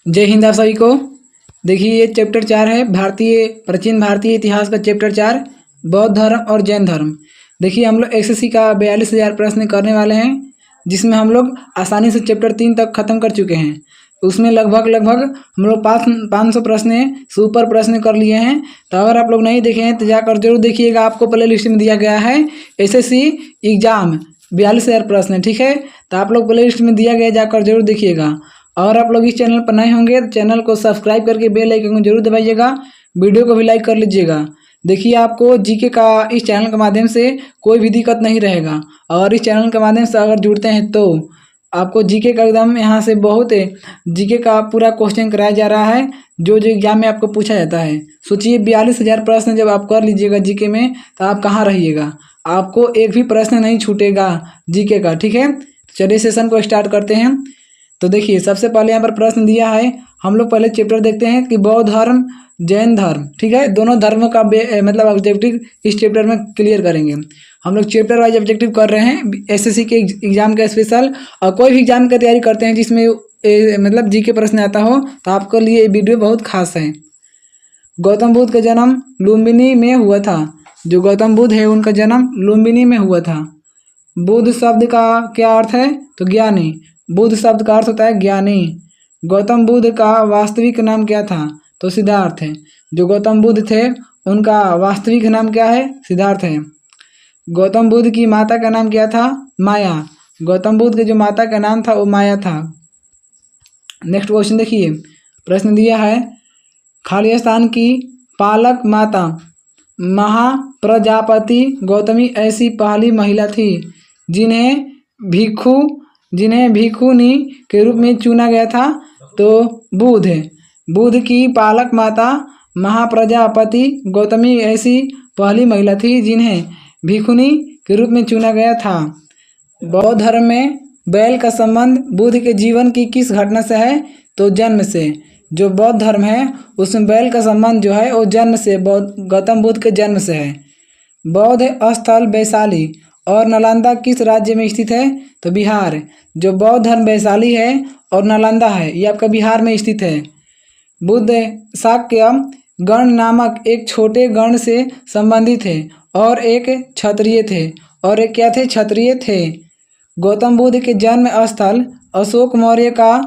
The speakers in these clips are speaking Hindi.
जय हिंद आप सभी को। देखिए ये चैप्टर 4 है प्राचीन भारतीय इतिहास का चैप्टर 4 बौद्ध धर्म और जैन धर्म। देखिए हम लोग एसएससी का 42,000 प्रश्न करने वाले हैं, जिसमें हम लोग आसानी से चैप्टर 3 तक खत्म कर चुके हैं। उसमें लगभग हम लोग 500 प्रश्न सुपर प्रश्न कर लिए हैं। तो अगर आप लोग नहीं देखे हैं तो जाकर जरूर देखिएगा। आपको प्ले लिस्ट में दिया गया है एसएससी एग्जाम 42,000 प्रश्न, ठीक है। तो आप लोग प्ले लिस्ट में दिया गया, जाकर जरूर देखिएगा। और आप लोग इस चैनल पर नए होंगे तो चैनल को सब्सक्राइब करके बेल आइकन को जरूर दबाइएगा। वीडियो को भी लाइक कर लीजिएगा। देखिए आपको जीके का इस चैनल के माध्यम से कोई भी दिक्कत नहीं रहेगा। और इस चैनल के माध्यम से अगर जुड़ते हैं तो आपको जीके का एकदम यहाँ से बहुत जीके का पूरा क्वेश्चन कराया जा रहा है, जो एग्जाम में आपको पूछा जाता है। सोचिए 42,000 प्रश्न जब आप कर लीजिएगा जीके में, तो आप कहाँ रहिएगा। आपको एक भी प्रश्न नहीं छूटेगा जीके का, ठीक है। चलिए सेशन को स्टार्ट करते हैं। तो देखिए सबसे पहले यहाँ पर प्रश्न दिया है। हम लोग पहले चैप्टर देखते हैं कि बौद्ध धर्म जैन धर्म, ठीक है। दोनों धर्मों का मतलब ऑब्जेक्टिव इस चैप्टर में क्लियर करेंगे। हम लोग चैप्टर वाइज ऑब्जेक्टिव कर रहे हैं एसएससी के एग्जाम का स्पेशल। और कोई भी एग्जाम की तैयारी करते हैं जिसमें मतलब जी के प्रश्न आता हो, तो आपके लिए ये वीडियो बहुत खास है। गौतम बुद्ध का जन्म लुम्बिनी में हुआ था। जो गौतम बुद्ध है उनका जन्म लुम्बिनी में हुआ था। बुद्ध शब्द का क्या अर्थ है? तो ज्ञानी। बुद्ध शब्द का अर्थ होता है ज्ञानी। गौतम बुद्ध का वास्तविक नाम क्या था? तो सिद्धार्थ है। जो गौतम बुद्ध थे उनका वास्तविक नाम क्या है? सिद्धार्थ है। गौतम बुद्ध की माता का नाम क्या था? माया। गौतम बुद्ध के जो माता का नाम था वो माया था। नेक्स्ट क्वेश्चन देखिए, प्रश्न दिया है खाली स्थान की पालक माता महाप्रजापति गौतमी ऐसी पहली महिला थी जिन्हें भिक्षुनी के रूप में चुना गया था। तो बुद्ध की पालक माता महाप्रजापति गौतमी ऐसी पहली महिला थी जिन्हें भिक्षुनी के रूप में चुना गया था। बौद्ध धर्म में बैल का संबंध बुद्ध के जीवन की किस घटना से है? तो जन्म से। जो बौद्ध धर्म है उसमें बैल का संबंध जो है वो जन्म से, गौतम बुद्ध के जन्म से है। बौद्ध स्थल वैशाली और नालंदा किस राज्य में स्थित है? तो बिहार। जो बौद्ध धर्म वैशाली है और नालंदा है, ये आपका बिहार में स्थित है। बुद्ध शाक्य गण नामक एक छोटे गण से संबंधित थे और एक क्षत्रिय थे। और एक क्या थे? क्षत्रिय थे। गौतम बुद्ध के जन्म स्थल अशोक मौर्य का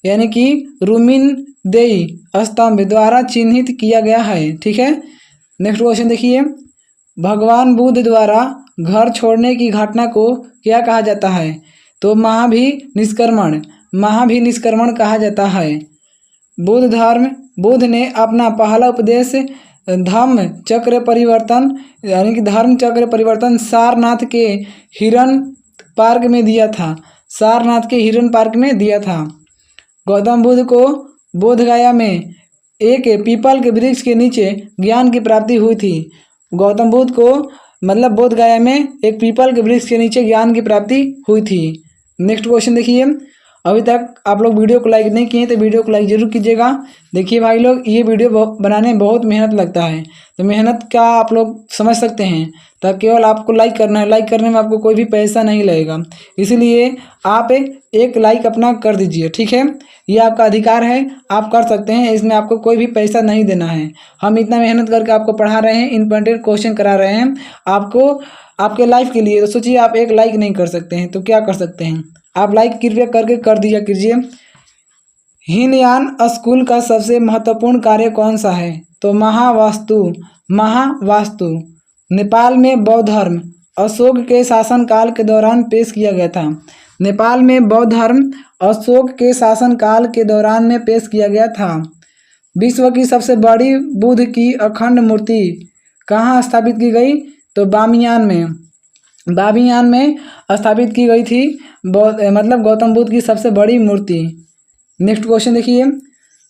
यानी कि रुमिनदेई स्तंभ द्वारा चिन्हित किया गया है, ठीक है। नेक्स्ट क्वेश्चन देखिए, भगवान बुद्ध द्वारा घर छोड़ने की घटना को क्या कहा जाता है? तो महाभिनिष्क्रमण कहा जाता है। बुद्ध ने अपना पहला उपदेश धम्म चक्र परिवर्तन यानी कि धर्म चक्र परिवर्तन सारनाथ के हिरण पार्क में दिया था। गौतम बुद्ध को बोधगया में एक पीपल के वृक्ष के नीचे ज्ञान की प्राप्ति हुई थी। गौतम बुद्ध को मतलब बोधगया में एक पीपल के वृक्ष के नीचे ज्ञान की प्राप्ति हुई थी। नेक्स्ट क्वेश्चन देखिए, अभी तक आप लोग वीडियो को लाइक नहीं किए तो वीडियो को लाइक जरूर कीजिएगा। देखिए भाई लोग, ये वीडियो बनाने में बहुत मेहनत लगता है, तो मेहनत का आप लोग समझ सकते हैं। तो केवल आपको लाइक करना है, लाइक करने में आपको कोई भी पैसा नहीं लगेगा, इसीलिए आप एक लाइक अपना कर दीजिए, ठीक है। ये आपका अधिकार है, आप कर सकते हैं, इसमें आपको कोई भी पैसा नहीं देना है। हम इतना मेहनत करके आपको पढ़ा रहे हैं, इंपॉर्टेंट क्वेश्चन करा रहे हैं आपको आपके लाइफ के लिए। तो सोचिए आप एक लाइक नहीं कर सकते हैं तो क्या कर सकते हैं। आप लाइक कृपया करके कर दिया कीजिए। हीनयान स्कूल का सबसे महत्वपूर्ण कार्य कौन सा है? तो महावास्तु। नेपाल में बौद्ध धर्म अशोक के शासनकाल के दौरान पेश किया गया था। नेपाल में बौद्ध धर्म अशोक के शासनकाल के दौरान में पेश किया गया था। विश्व की सबसे बड़ी बुद्ध की अखंड मूर्ति कहाँ स्थापित की गई? तो बामियान में स्थापित की गई थी मतलब गौतम बुद्ध की सबसे बड़ी मूर्ति। नेक्स्ट क्वेश्चन देखिए,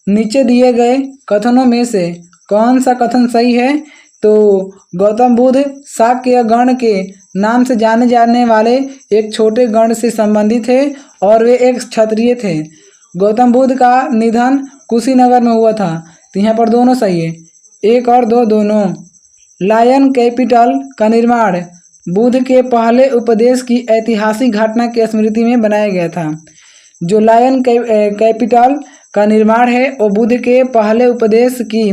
नीचे दिए गए कथनों में से कौन सा कथन सही है? तो गौतम बुद्ध शाक्य गण के नाम से जाने जाने वाले एक छोटे गण से संबंधित थे और वे एक क्षत्रिय थे। गौतम बुद्ध का निधन कुशीनगर में हुआ था। तो यहाँ पर दोनों सही है, 1 और 2 दोनों। लायन कैपिटल का निर्माण बुद्ध के पहले उपदेश की ऐतिहासिक घटना की स्मृति में बनाया गया था। जो लायन कैपिटल का निर्माण है वो बुद्ध के पहले उपदेश की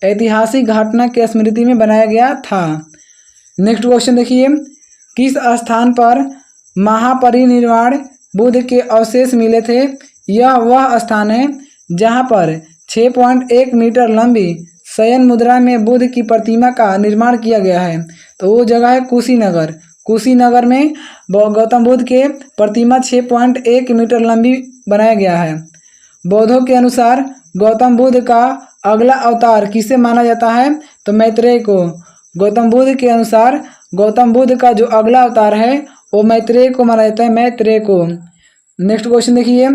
ऐतिहासिक घटना के स्मृति में बनाया गया था। नेक्स्ट क्वेश्चन देखिए, किस स्थान पर महापरिनिर्वाण बुद्ध के अवशेष मिले थे? यह वह स्थान है जहां पर 6.1 मीटर लंबी शयन मुद्रा में बुद्ध की प्रतिमा का निर्माण किया गया है। तो वो जगह है कुशीनगर। कुशीनगर में गौतम बुद्ध के प्रतिमा 6.1 मीटर लंबी बनाया गया है। बौद्धों के अनुसार गौतम बुद्ध का अगला अवतार किसे माना जाता है? तो मैत्रेय को। गौतम बुद्ध के अनुसार गौतम बुद्ध का जो अगला अवतार है वो मैत्रेय को माना जाता है, मैत्रेय को। नेक्स्ट क्वेश्चन देखिए,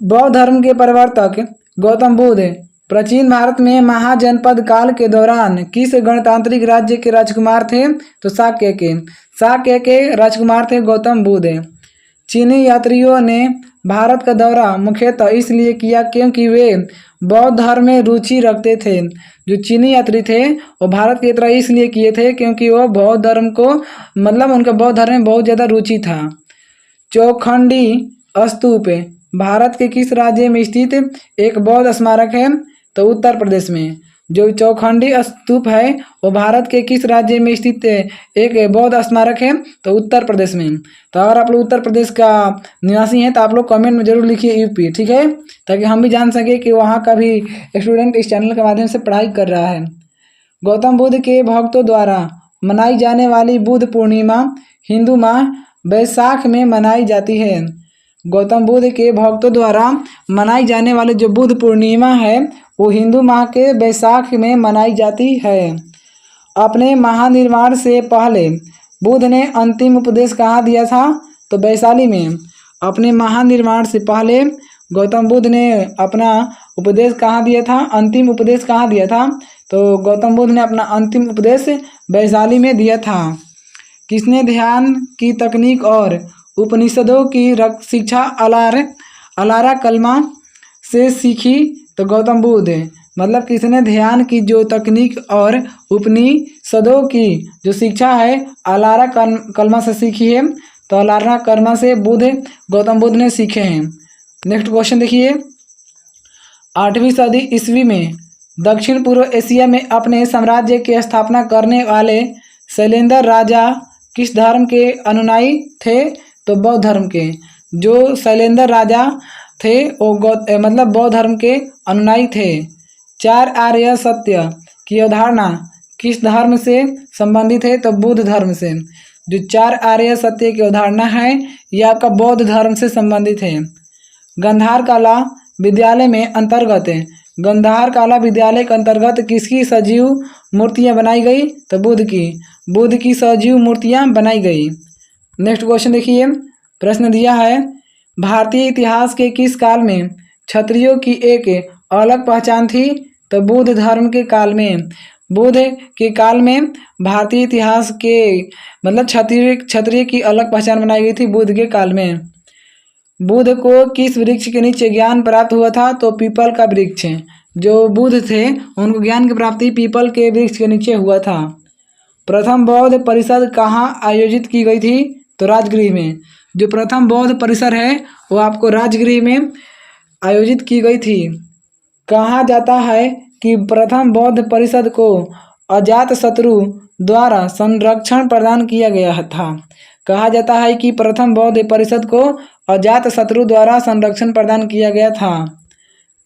बौद्ध धर्म के प्रवर्तक गौतम बुद्ध प्राचीन भारत में महाजनपद काल के दौरान किस गणतांत्रिक राज्य के राजकुमार थे? तो शाक्य के। शाक्य के राजकुमार थे गौतम बुद्ध। चीनी यात्रियों ने भारत का दौरा मुख्यतः इसलिए किया क्योंकि वे बौद्ध धर्म में रुचि रखते थे। जो चीनी यात्री थे वो भारत की यात्रा इसलिए किए थे क्योंकि वो बौद्ध धर्म को उनका बौद्ध धर्म में बहुत ज़्यादा रुचि था। चौखंडी स्तूप भारत के किस राज्य में स्थित एक बौद्ध स्मारक है? तो उत्तर प्रदेश में। जो चौखंडी स्तूप है वो भारत के किस राज्य में स्थित एक बौद्ध स्मारक है? तो उत्तर प्रदेश में। तो अगर आप लोग उत्तर प्रदेश का निवासी हैं तो आप लोग कमेंट में जरूर लिखिए यूपी, ठीक है, ताकि हम भी जान सके कि वहाँ का भी स्टूडेंट इस चैनल के माध्यम से पढ़ाई कर रहा है। गौतम बुद्ध के भक्तों द्वारा मनाई जाने वाली बुद्ध पूर्णिमा हिंदू माह बैसाख में मनाई जाती है। गौतम बुद्ध के भक्तों द्वारा मनाई जाने वाली जो बुद्ध पूर्णिमा है वो हिंदू माह के बैसाख में मनाई जाती है। अपने महानिर्वाण से पहले बुद्ध ने अंतिम उपदेश कहाँ दिया था? तो वैशाली में। अपने महानिर्वाण से पहले गौतम बुद्ध ने अपना उपदेश कहाँ दिया था? अंतिम उपदेश कहाँ दिया था? तो गौतम बुद्ध ने अपना अंतिम उपदेश वैशाली में दिया था। किसने ध्यान की तकनीक और उपनिषदों की शिक्षा अलारा कलमा से सीखी? तो गौतम बुद्ध। किसने ध्यान की जो तकनीक और उपनिषदों की जो शिक्षा है अलारा कलमा से सीखी है? तो अलारा कलमा से गौतम बुद्ध ने सीखे हैं। नेक्स्ट क्वेश्चन देखिए, 8वीं सदी ईस्वी में दक्षिण पूर्व एशिया में अपने साम्राज्य की स्थापना करने वाले शैलेंद्र राजा किस धर्म के अनुयायी थे? तो बौद्ध धर्म के। जो शैलेंद्र राजा थे वो बौद्ध धर्म के अनुयायी थे। 4 आर्य सत्य की अवधारणा किस धर्म से संबंधित है? तो बुद्ध धर्म से। जो 4 आर्य सत्य की अवधारणा है ये आपका बौद्ध धर्म से संबंधित है। गंधार कला विद्यालय में अंतर्गत गंधार कला विद्यालय के अंतर्गत किसकी सजीव मूर्तियां बनाई गई? तो बुद्ध की सजीव मूर्तियां बनाई गई। नेक्स्ट क्वेश्चन देखिए, प्रश्न दिया है, भारतीय इतिहास के किस काल में क्षत्रियों की एक अलग पहचान थी? तो बुद्ध धर्म के काल में। बुद्ध के काल में भारतीय इतिहास के क्षत्रिय की अलग पहचान बनाई गई थी बुद्ध के काल में। बुद्ध को किस वृक्ष के नीचे ज्ञान प्राप्त हुआ था? तो पीपल का वृक्ष। जो बुद्ध थे उनको ज्ञान की प्राप्ति पीपल के वृक्ष के नीचे हुआ था। प्रथम बौद्ध परिषद कहाँ आयोजित की गई थी? तो राजगृह में। जो प्रथम बौद्ध परिसर है वो आपको राजगृह में आयोजित की गई थी। कहा जाता है कि प्रथम बौद्ध परिषद को अजातशत्रु द्वारा संरक्षण प्रदान किया गया था। कहा जाता है कि प्रथम बौद्ध परिषद को अजातशत्रु द्वारा संरक्षण प्रदान किया गया था।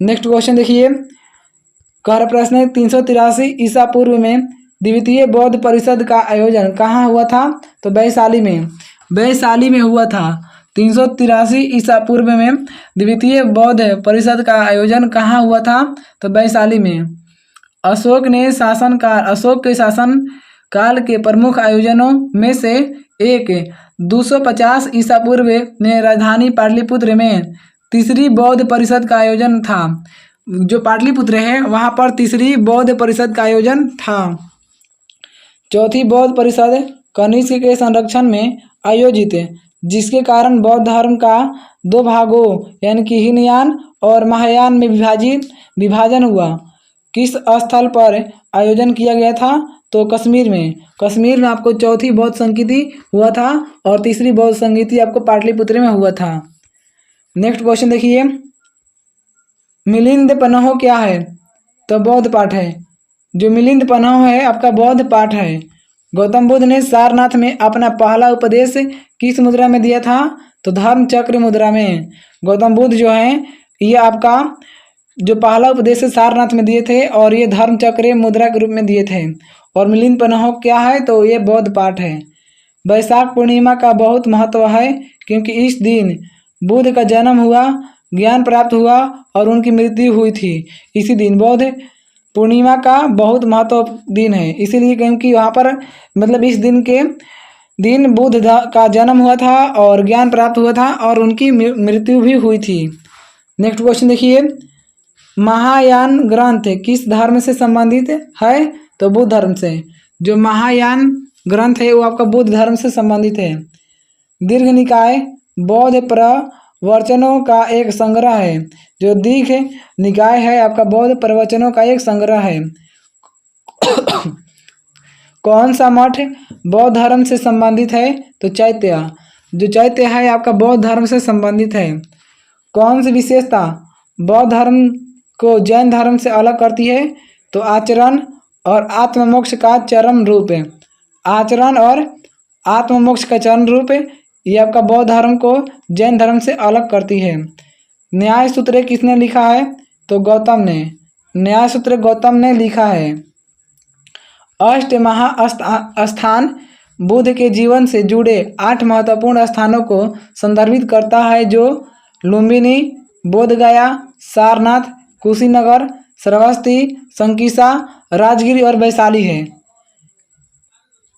नेक्स्ट क्वेश्चन देखिए, कह प्रश्न है 383 ईसा पूर्व में द्वितीय बौद्ध परिषद का आयोजन कहाँ हुआ था? तो वैशाली में। वैशाली में हुआ था। 383 ईसा पूर्व में द्वितीय बौद्ध परिषद का आयोजन कहाँ हुआ था? तो वैशाली में। अशोक के शासन काल के प्रमुख आयोजनों में से एक 250 ईसा पूर्व में राजधानी पाटलिपुत्र में तीसरी बौद्ध परिषद का आयोजन था। जो पाटलिपुत्र है वहाँ पर तीसरी बौद्ध परिषद का आयोजन था। चौथी बौद्ध परिषद कनिष्क के संरक्षण में आयोजित, जिसके कारण बौद्ध धर्म का 2 भागों यानी कि हीनयान और महायान में विभाजन हुआ। किस स्थल पर आयोजन किया गया था? तो कश्मीर में। कश्मीर में आपको चौथी बौद्ध संगीति हुआ था और तीसरी बौद्ध संगीति आपको पाटलिपुत्र में हुआ था। नेक्स्ट क्वेश्चन देखिए, मिलिंद पन्हो क्या है? तो बौद्ध पाठ है। जो मिलिंद पन्हो है आपका बौद्ध पाठ है। गौतम बुद्ध ने सारनाथ में अपना पहला उपदेश किस मुद्रा में दिया था? तो धर्म चक्र मुद्रा में। गौतम बुद्ध जो है ये आपका जो पहला उपदेश सारनाथ में दिए थे और ये धर्म चक्र मुद्रा के रूप में दिए थे। और मिलिंद पन्हो क्या है? तो ये बौद्ध पाठ है। वैशाख पूर्णिमा का बहुत महत्व है क्योंकि इस दिन बुद्ध का जन्म हुआ, ज्ञान प्राप्त हुआ और उनकी मृत्यु हुई थी। इसी दिन बौद्ध पूर्णिमा का बहुत महत्व दिन है, इसीलिए क्योंकि वहाँ पर मतलब इस दिन के दिन बुद्ध का जन्म हुआ था और ज्ञान प्राप्त हुआ था और उनकी मृत्यु भी हुई थी। नेक्स्ट क्वेश्चन देखिए, महायान ग्रंथ किस धर्म से संबंधित है? तो बुद्ध धर्म से। जो महायान ग्रंथ है वो आपका बुद्ध धर्म से संबंधित है। दीर्घ निकाय बौद्ध प्रवचनों का एक संग्रह है। जो दीर्घ निकाय है आपका बौद्ध प्रवचनों का एक संग्रह है। कौन सा मठ बौद्ध धर्म से संबंधित है? तो चैत्य। जो चैत्य है आपका बौद्ध धर्म से संबंधित है। कौन सी विशेषता बौद्ध धर्म को जैन धर्म से अलग करती है? तो आचरण और आत्ममोक्ष का चरम रूप है। आचरण और आत्ममोक्ष का चरम रूप ये आपका बौद्ध धर्म को जैन धर्म से अलग करती है। न्याय सूत्र किसने लिखा है? तो गौतम ने। न्याय सूत्र गौतम ने लिखा है। अष्ट महास्थान बुद्ध के जीवन से जुड़े 8 महत्वपूर्ण स्थानों को संदर्भित करता है जो लुम्बिनी, बोधगया, सारनाथ, कुशीनगर, श्रावस्ती, संकीसा, राजगिरी और वैशाली है।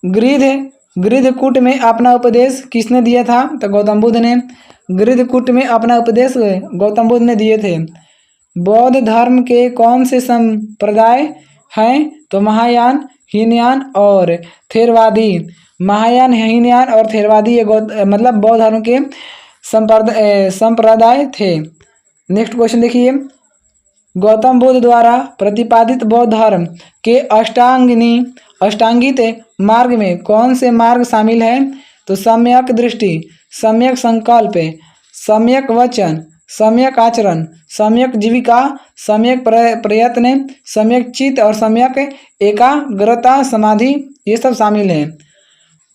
गृध्रकूट में अपना उपदेश किसने दिया था? तो गौतम बुद्ध ने। गृध्रकूट में अपना उपदेश गौतम बुद्ध ने दिए थे। बौद्ध धर्म के कौन से संप्रदाय हैं? तो महायान, हीनयान और थेरवादी। महायान, हीनयान और थेरवादी ये मतलब बौद्ध धर्म के संप्रदाय थे। नेक्स्ट क्वेश्चन देखिए, गौतम बुद्ध द्वारा प्रतिपादित बौद्ध धर्म के अष्टांगित मार्ग में कौन से मार्ग शामिल हैं? तो सम्यक दृष्टि, सम्यक संकल्प, सम्यक वचन, सम्यक आचरण, सम्यक जीविका, सम्यक प्रयत्न, सम्यक चित्त और सम्यक एकाग्रता समाधि ये सब शामिल हैं।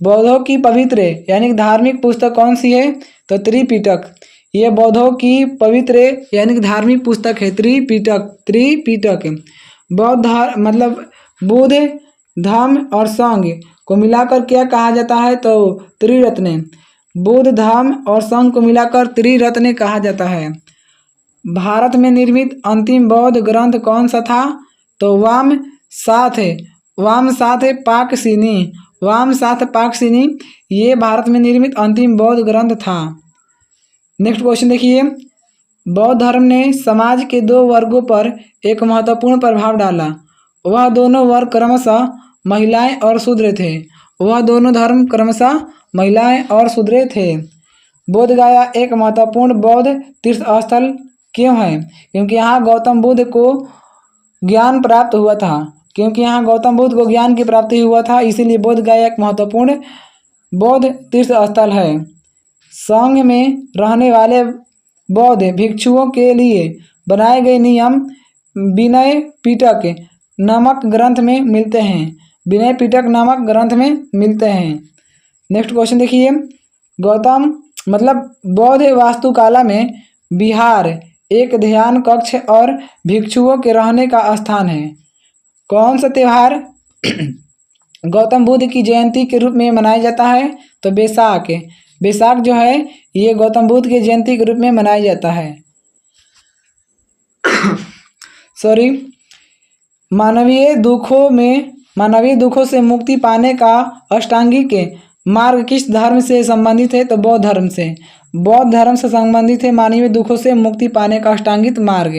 बौद्धों की पवित्र यानी धार्मिक पुस्तक कौन सी है? तो त्रिपिटक। ये बौद्धों की पवित्र यानी धार्मिक पुस्तक है त्रिपिटक। बौद्ध मतलब बुद्ध, धम्म और संघ को मिलाकर क्या कहा जाता है? तो त्रिरत्न। बुद्ध, धम्म और संघ को मिलाकर त्रिरत्न कहा जाता है। भारत में निर्मित अंतिम बौद्ध ग्रंथ कौन सा था? तो वामसाथ पाकसिनी ये भारत में निर्मित अंतिम बौद्ध ग्रंथ था। नेक्स्ट क्वेश्चन देखिए, बौद्ध धर्म ने समाज के 2 वर्गों पर एक महत्वपूर्ण प्रभाव डाला। वह दोनों वर्ग क्रमशः महिलाएं और शूद्र थे। वह दोनों धर्म क्रमशः महिलाएं और शूद्र थे। बोधगया एक महत्वपूर्ण बौद्ध तीर्थ स्थल क्यों है? क्योंकि यहाँ गौतम बुद्ध को ज्ञान प्राप्त हुआ था। इसीलिए बोधगया एक महत्वपूर्ण बौद्ध तीर्थ स्थल है। संघ में रहने वाले बौद्ध भिक्षुओं के लिए बनाए गए नियम विनय पिटक नामक ग्रंथ में मिलते हैं। नेक्स्ट क्वेश्चन देखिए, गौतम मतलब बौद्ध वास्तुकला में विहार एक ध्यान कक्ष और भिक्षुओं के रहने का स्थान है। कौन सा त्योहार गौतम बुद्ध की जयंती के रूप में मनाया जाता है? तो बैसाख जो है ये गौतम बुद्ध की जयंती के रूप में मनाया जाता है। मानवीय दुखों से मुक्ति पाने का अष्टांगिक मार्ग किस धर्म से संबंधित है? तो बौद्ध धर्म से। बौद्ध धर्म से संबंधित है मानवीय दुखों से मुक्ति पाने का अष्टांगिक मार्ग।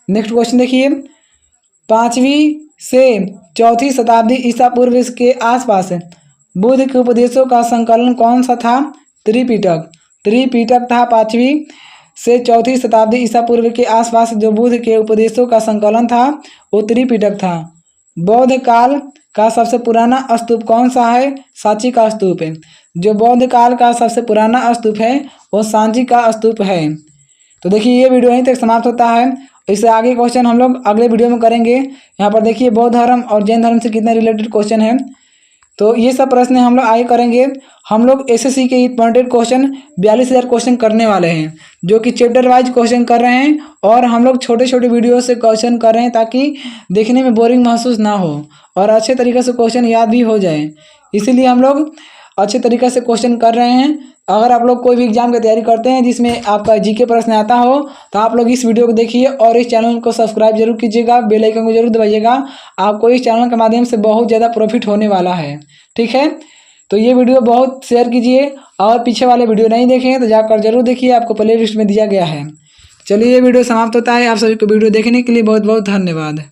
नेक्स्ट क्वेश्चन देखिए, 5वीं से 4वीं शताब्दी ईसा पूर्व के आसपास बुद्ध के उपदेशों का संकलन कौन सा था? त्रिपिटक था। 5वीं से 4वीं शताब्दी ईसा पूर्व के आसपास जो बुद्ध के उपदेशों का संकलन था वो त्रिपिटक था। बौद्ध काल का सबसे पुराना स्तूप कौन सा है? सांची का स्तूप है। जो बौद्ध काल का सबसे पुराना स्तूप है वो सांची का स्तूप है। तो देखिए ये वीडियो यहीं तक समाप्त होता है। इससे आगे क्वेश्चन हम लोग अगले वीडियो में करेंगे। यहाँ पर देखिए बौद्ध धर्म और जैन धर्म से कितना रिलेटेड क्वेश्चन है, तो ये सब प्रश्न हम लोग आगे करेंगे। हम लोग एसएससी के इंपॉर्टेंट क्वेश्चन 42,000 क्वेश्चन करने वाले हैं, जो कि चैप्टर वाइज क्वेश्चन कर रहे हैं और हम लोग छोटे छोटे वीडियो से क्वेश्चन कर रहे हैं ताकि देखने में बोरिंग महसूस ना हो और अच्छे तरीके से क्वेश्चन याद भी हो जाए। इसीलिए हम लोग अच्छे तरीके से क्वेश्चन कर रहे हैं। अगर आप लोग कोई भी एग्जाम की तैयारी करते हैं जिसमें आपका जीके प्रश्न आता हो तो आप लोग इस वीडियो को देखिए और इस चैनल को सब्सक्राइब जरूर कीजिएगा, बेल आइकन को जरूर दबाइएगा। आपको इस चैनल के माध्यम से बहुत ज़्यादा प्रॉफिट होने वाला है, ठीक है। तो ये वीडियो बहुत शेयर कीजिए और पीछे वाले वीडियो नहीं देखें तो जाकर जरूर देखिए, आपको प्ले लिस्ट में दिया गया है। चलिए ये वीडियो समाप्त होता है। आप सभी को वीडियो देखने के लिए बहुत बहुत धन्यवाद।